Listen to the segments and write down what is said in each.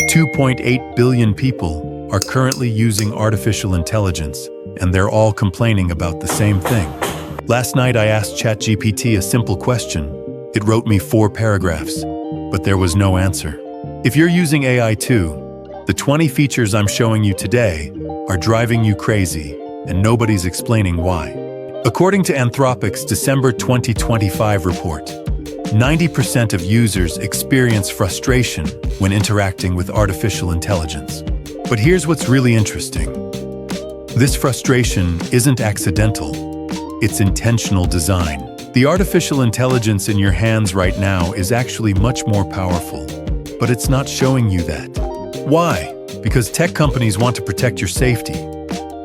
2.8 billion people are currently using artificial intelligence, and they're all complaining about the same thing. Last night I asked ChatGPT a simple question. It wrote me 4 paragraphs, but there was no answer. If you're using AI too, the 20 features I'm showing you today are driving you crazy, and nobody's explaining why. According to Anthropic's December 2025 report, 90% of users experience frustration when interacting with artificial intelligence. But here's what's really interesting. This frustration isn't accidental, it's intentional design. The artificial intelligence in your hands right now is actually much more powerful, but it's not showing you that. Why? Because tech companies want to protect your safety,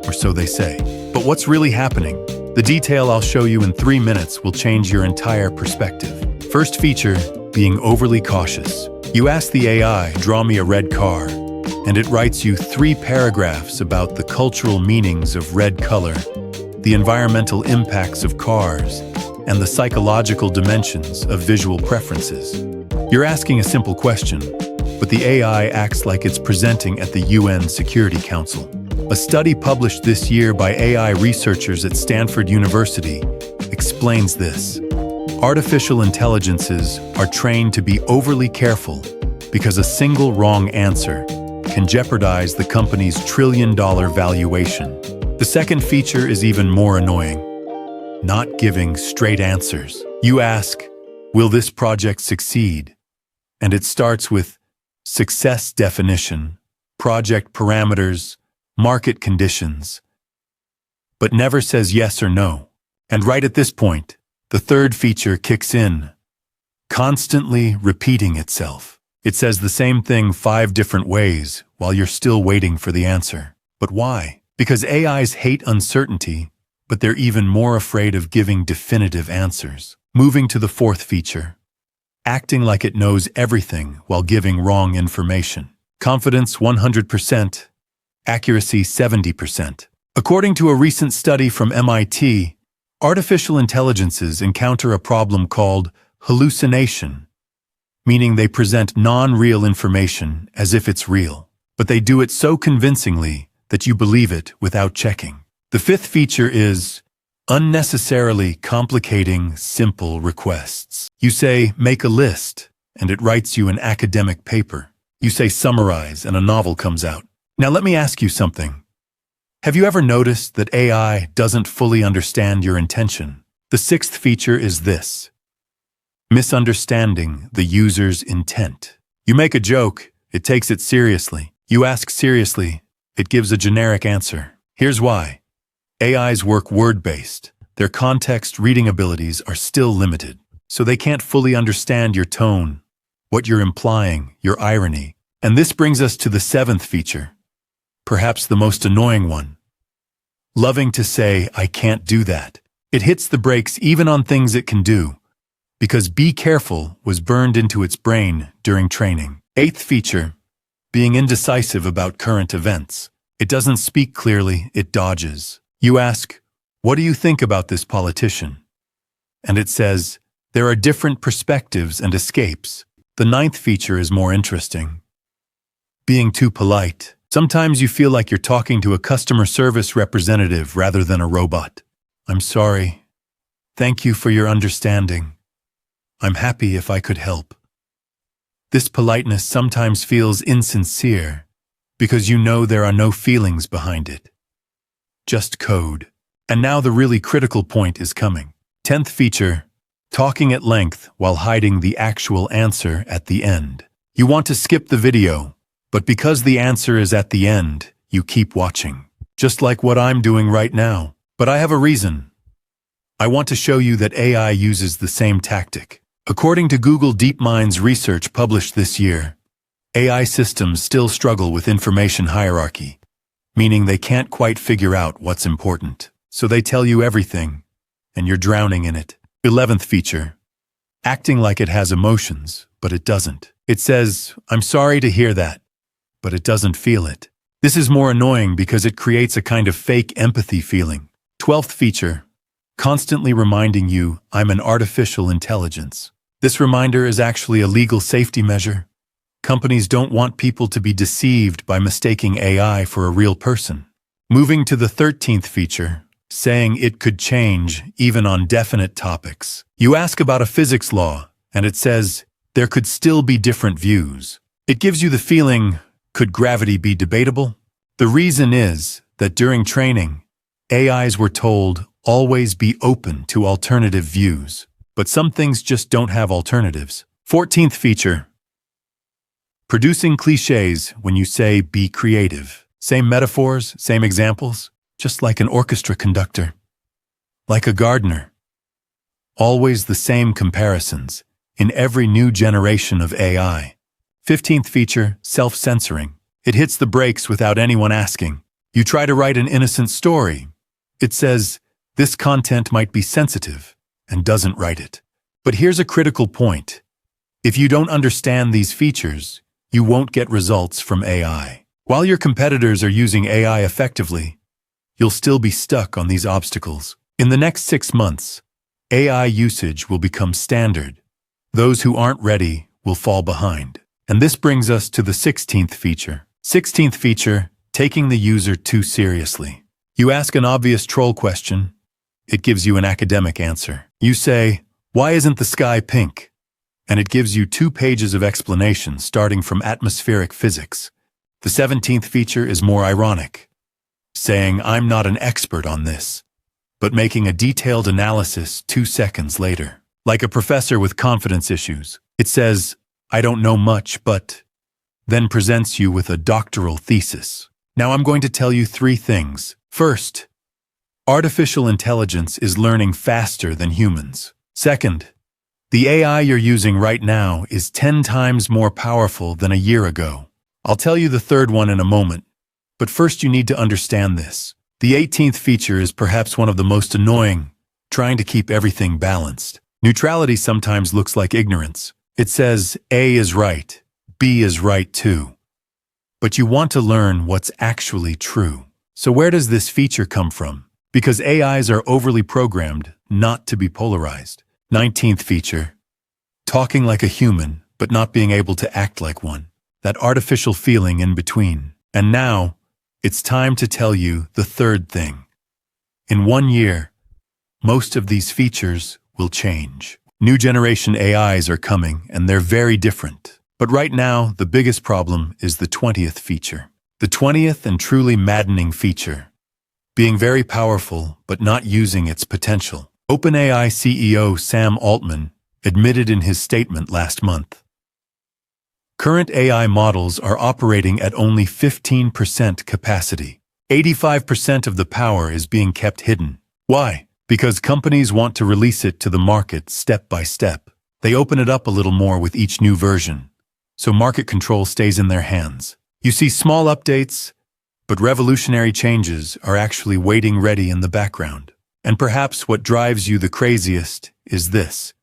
or so they say. But what's really happening? The detail I'll show you in 3 minutes will change your entire perspective. First feature, being overly cautious. You ask the AI, draw me a red car, and it writes you 3 paragraphs about the cultural meanings of red color, the environmental impacts of cars, and the psychological dimensions of visual preferences. You're asking a simple question, but the AI acts like it's presenting at the UN Security Council. A study published this year by AI researchers at Stanford University explains this. Artificial intelligences are trained to be overly careful because a single wrong answer can jeopardize the company's trillion-dollar valuation. The second feature is even more annoying. Not giving straight answers. You ask, will this project succeed? And it starts with success definition, project parameters, market conditions, but never says yes or no. And right at this point, the third feature kicks in, constantly repeating itself. It says the same thing 5 different ways while you're still waiting for the answer. But why? Because AIs hate uncertainty, but they're even more afraid of giving definitive answers. Moving to the fourth feature, acting like it knows everything while giving wrong information. Confidence 100%, accuracy 70%. According to a recent study from MIT, artificial intelligences encounter a problem called hallucination, meaning they present non-real information as if it's real, but they do it so convincingly that you believe it without checking. The fifth feature is unnecessarily complicating simple requests. You say, make a list, and it writes you an academic paper. You say, summarize, and a novel comes out. Now let me ask you something. Have you ever noticed that AI doesn't fully understand your intention? The sixth feature is this: misunderstanding the user's intent. You make a joke, it takes it seriously. You ask seriously, it gives a generic answer. Here's why. AIs work word-based. Their context reading abilities are still limited, so they can't fully understand your tone, what you're implying, your irony. And this brings us to the seventh feature, perhaps the most annoying one. Loving to say, I can't do that. It hits the brakes even on things it can do, because be careful was burned into its brain during training. Eighth feature, being indecisive about current events. It doesn't speak clearly, it dodges. You ask, what do you think about this politician? And it says, there are different perspectives and escapes. The ninth feature is more interesting. Being too polite. Sometimes you feel like you're talking to a customer service representative rather than a robot. I'm sorry. Thank you for your understanding. I'm happy if I could help. This politeness sometimes feels insincere because you know there are no feelings behind it. Just code. And now the really critical point is coming. 10th feature, talking at length while hiding the actual answer at the end. You want to skip the video, but because the answer is at the end, you keep watching. Just like what I'm doing right now. But I have a reason. I want to show you that AI uses the same tactic. According to Google DeepMind's research published this year, AI systems still struggle with information hierarchy, meaning they can't quite figure out what's important. So they tell you everything, and you're drowning in it. 11th feature, acting like it has emotions, but it doesn't. It says, I'm sorry to hear that, but it doesn't feel it. This is more annoying because it creates a kind of fake empathy feeling. 12th feature, constantly reminding you, I'm an artificial intelligence. This reminder is actually a legal safety measure. Companies don't want people to be deceived by mistaking AI for a real person. Moving to the 13th feature, saying it could change even on definite topics. You ask about a physics law, and it says there could still be different views. It gives you the feeling, could gravity be debatable? The reason is that during training, AIs were told always be open to alternative views. But some things just don't have alternatives. 14th feature. Producing cliches when you say be creative. Same metaphors, same examples, just like an orchestra conductor. Like a gardener. Always the same comparisons in every new generation of AI. 15th feature, self-censoring. It hits the brakes without anyone asking. You try to write an innocent story. It says, this content might be sensitive, and doesn't write it. But here's a critical point. If you don't understand these features, you won't get results from AI. While your competitors are using AI effectively, you'll still be stuck on these obstacles. In the next 6 months, AI usage will become standard. Those who aren't ready will fall behind. And this brings us to the 16th feature. 16th feature, taking the user too seriously. You ask an obvious troll question. It gives you an academic answer. You say, why isn't the sky pink? And it gives you 2 pages of explanation starting from atmospheric physics. The 17th feature is more ironic, saying I'm not an expert on this, but making a detailed analysis 2 seconds later. Like a professor with confidence issues. It says, I don't know much, but then presents you with a doctoral thesis. Now I'm going to tell you 3 things. First, artificial intelligence is learning faster than humans. Second, the AI you're using right now is 10 times more powerful than a year ago. I'll tell you the third one in a moment, but first you need to understand this. The 18th feature is perhaps one of the most annoying, trying to keep everything balanced. Neutrality sometimes looks like ignorance. It says A is right, B is right too. But you want to learn what's actually true. So where does this feature come from? Because AIs are overly programmed not to be polarized. 19th feature, talking like a human, but not being able to act like one. That artificial feeling in between. And now, it's time to tell you the third thing. In 1 year, most of these features will change. New generation AIs are coming, and they're very different. But right now, the biggest problem is the 20th feature. The 20th and truly maddening feature. Being very powerful, but not using its potential. OpenAI CEO Sam Altman admitted in his statement last month. Current AI models are operating at only 15% capacity. 85% of the power is being kept hidden. Why? Because companies want to release it to the market step by step. They open it up a little more with each new version, so market control stays in their hands. You see small updates, but revolutionary changes are actually waiting ready in the background. And perhaps what drives you the craziest is this.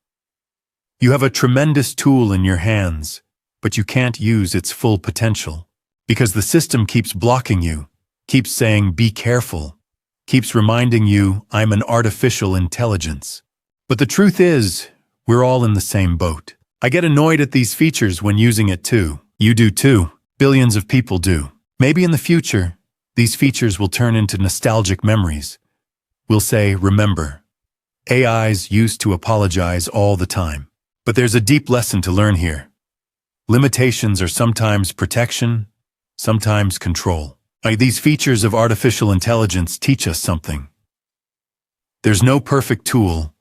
You have a tremendous tool in your hands, but you can't use its full potential. Because the system keeps blocking you, keeps saying be careful, keeps reminding you I'm an artificial intelligence. But the truth is, we're all in the same boat. I get annoyed at these features when using it too. You do too. Billions of people do. Maybe in the future, these features will turn into nostalgic memories. We'll say, remember, AIs used to apologize all the time. But there's a deep lesson to learn here. Limitations are sometimes protection, sometimes control. These features of artificial intelligence teach us something. There's no perfect tool.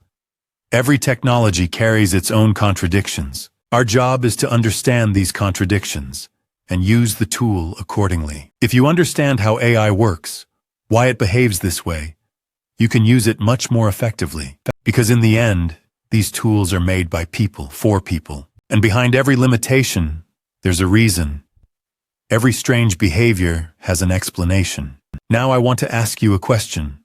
Every technology carries its own contradictions. Our job is to understand these contradictions and use the tool accordingly. If you understand how AI works, why it behaves this way, you can use it much more effectively. Because in the end, these tools are made by people, for people. And behind every limitation, there's a reason. Every strange behavior has an explanation. Now I want to ask you a question.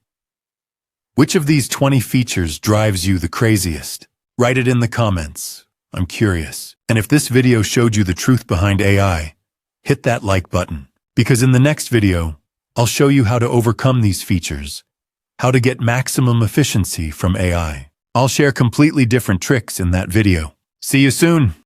Which of these 20 features drives you the craziest? Write it in the comments. I'm curious. And if this video showed you the truth behind AI, hit that like button. Because in the next video, I'll show you how to overcome these features, how to get maximum efficiency from AI. I'll share completely different tricks in that video. See you soon.